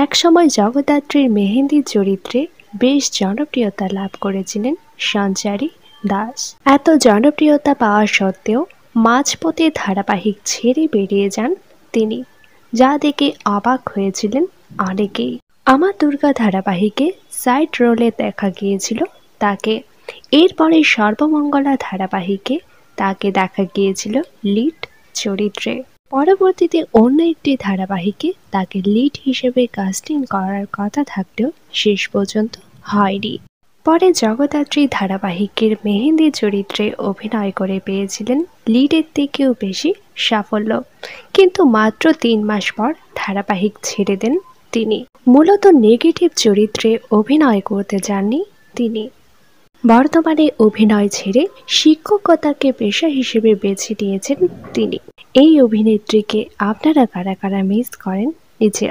একসময় জগদ্ধাত্রীর মেহেন্দির চরিত্রে বেশ জনপ্রিয়তা লাভ করেছিলেন সঞ্চারী দাস। এত জনপ্রিয়তা পাওয়া সত্ত্বেও মাঝপথে ধারাবাহিক ছেড়ে বেরিয়ে যান তিনি, যা দেখে অবাক হয়েছিলেন অনেকেই। আমার দুর্গা ধারাবাহিকে সাইড রোলে দেখা গিয়েছিল তাকে। এরপরে সর্বমঙ্গলা ধারাবাহিকে তাকে দেখা গিয়েছিল লিড চরিত্রে। পরবর্তীতে অন্য একটি ধারাবাহিকে তাকে লিড হিসেবে কাস্টিং করার কথা থাকলেও শেষ পর্যন্ত হয়নি। পরে জগদ্ধাত্রী ধারাবাহিকের মেহেন্দি চরিত্রে অভিনয় করে পেয়েছিলেন লিডের থেকেও বেশি সাফল্য, কিন্তু মাত্র 3 মাস পর ধারাবাহিক ছেড়ে দেন তিনি। মূলত নেগেটিভ চরিত্রে অভিনয় করতে যাননি তিনি। বর্তমানে অভিনয় ছেড়ে শিক্ষকতাকে পেশা হিসেবে বেছে নিয়েছেন তিনি। এই অভিনেত্রীকে আপনারা কারা কারা মিস করেন নিচে